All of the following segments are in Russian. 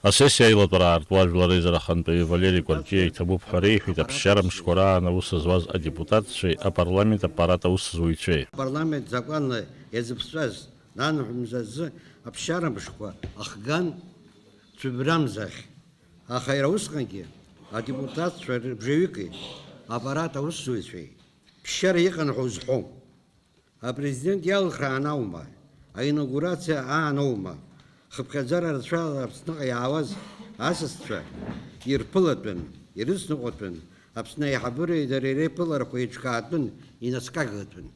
Асессиа аилатәара артуажәлар еизарахантәаҩы Валери Кәарҷиа иҭабуп ҳәа реиҳәеит аԥсшьара мшқәа раан аус зуаз адепутатцәеи апарламент аппарат аусзуҩцәеи. Апарламент законла иазыԥҵәаз нанҳәмзазы аԥсшьара мшқәа ахган цәыбрамзахь. Аха иара усҟангьы адепутатцәа рыбжаҩыки аппарат аусзуҩцәеи ԥсшьара иҟан ҳәа узҳәом. Апрезидент иалхраан аума, аинаугурациа аан аума. Хыԥхьаӡара рацәала Аԥсныҟа иаауаз асасцәа ирԥылатәын, ирыцныҟәатәын, Аԥсны аиҳабыреи дареи реиԥыларақәа еиҿкаатәын, инацкагатәын.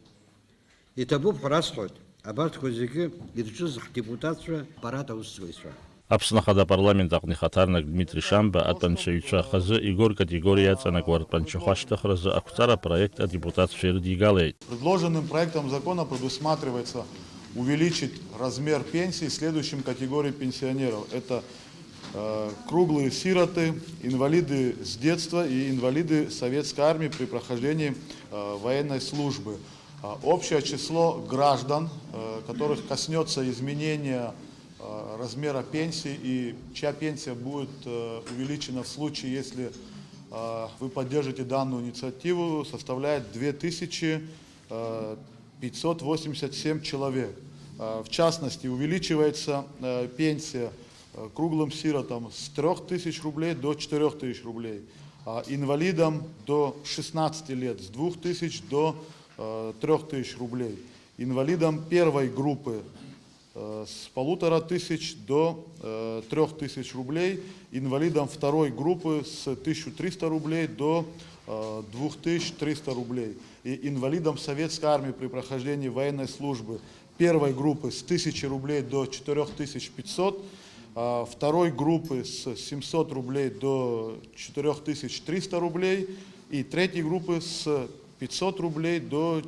Иҭабуп ҳәа расҳәоит, абарҭқәа зегьы ирҿыз ҳдепутатцәа аппарат аусзуҩцәа. Аԥсны Ахада апарламент аҟны ихаҭарнак Дмитрий Шамба атәанцәаҩцәа хазы игор категориа иаҵанакуа ртәанчахәы ашьҭыхразы ақәҵара проект адепутатцәа ирыдигалеит. Предложенным проектом закона предусматривается увеличить размер пенсий следующим категориям пенсионеров. Это круглые сироты, инвалиды с детства и инвалиды советской армии при прохождении военной службы. Общее число граждан, которых коснется изменения размера пенсии и чья пенсия будет увеличена в случае, если вы поддержите данную инициативу, составляет 2587 человек. В частности, увеличивается пенсия круглым сиротам с 3000 рублей до 4000 рублей, инвалидам до 16 лет с 2000 до 3000 рублей, инвалидам первой группы с 1500 до 3000 рублей, инвалидам второй группы с 1300 рублей до 2300 рублей и инвалидам советской армии при прохождении военной службы первой группы с 1000 рублей до 4500, второй группы с 700 рублей до 4300 рублей и третьей группы с 500 рублей до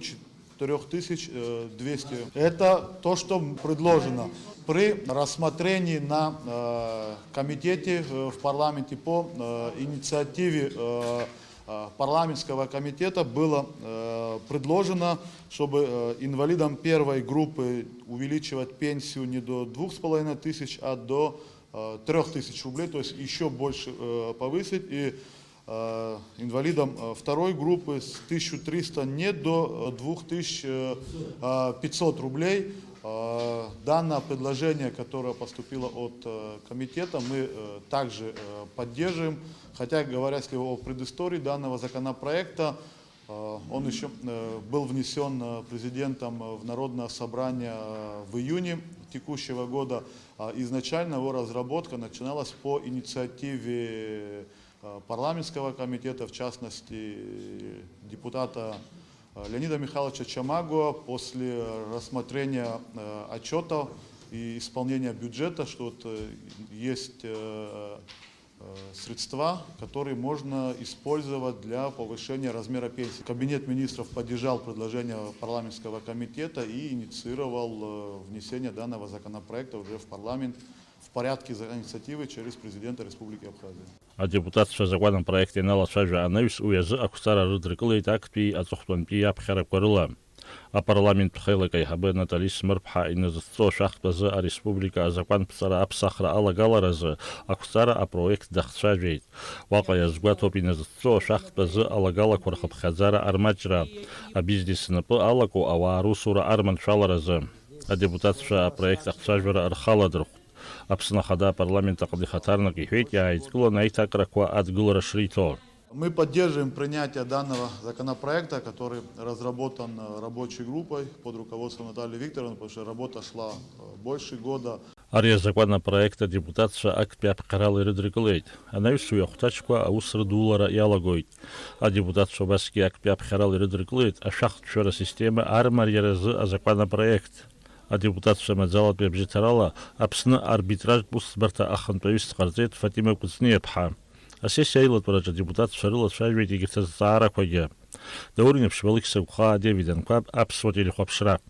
4200. Это то, что предложено. При рассмотрении на комитете в парламенте по инициативе парламентского комитета было предложено, чтобы инвалидам первой группы увеличивать пенсию не до 2500, а до 3000 рублей, то есть еще больше повысить, и инвалидам второй группы с 1300 не до 2500 рублей. Данное предложение, которое поступило от комитета, мы также поддерживаем. Хотя, говоря о предыстории данного законопроекта, он еще был внесен президентом в Народное собрание в июне текущего года. Изначально его разработка начиналась по инициативе парламентского комитета, в частности депутата Леонида Михайловича Чамагуа, после рассмотрения отчета и исполнения бюджета, что вот есть средства, которые можно использовать для повышения размера пенсии. Кабинет министров поддержал предложение парламентского комитета и инициировал внесение данного законопроекта уже в парламент в порядке инициативы через президента Республики Абхазия. Адепутатцәа законопроект иналацәажәа анаҩс уи азы ақәҵара рыдркылеит актәи аҵыхәтәантәи аԥхьарақәа рыла. Апарламент ԥхеилак аиҳабы Натали Смырԥҳа иназыҭҵо ашәахтә азы ареспублика азакәанԥҵара аԥсахра алагаларазы ақәҵара апроект дахцәажәеит. Уаҟа иазгәаҭоуп иназыҭҵо ашәахтә азы алагалақәа рхыԥхьаӡара армаҷра, абизнес напы алаку ауаа русура арманшәаларазы. Адепутатцәа апроект ахцәажәара рхаладырхәт. Аԥсны Ахада апарламент аҟны ихаҭарнак иҳәеит иааидкыланы аиҭакрақәа адгылара шриҭо. Мы поддерживаем принятие данного законопроекта, который разработан рабочей группой под руководством Натальи Викторовны, потому что работа шла больше года. Ари азакәанопроект адепутатцәа актәи аԥҟарала ирыдркылеит. Анаҩс уи ахәҭаҷқәа аус рыдулара иалагоит. Адепутатцәа убасгьы актәи аԥҟарала ирыдркылеит ашәахтәшәара система армариаразы азакәанопроект. Адепутатцәа маӡалатәи абжьыҭарала Аԥсны арбитражтә усӡбарҭа ахантәаҩыс ҟарҵеит Фатима Кәыҵниаԥҳа. Асессиа аилатәараҿ адепутатцәа рылацәажәеит егьырҭ азҵаарақәагьы. Даурин Ԥшьбалықь Сагәхаа, Девид Анқәаб, Аԥсуа телехәаԥшра.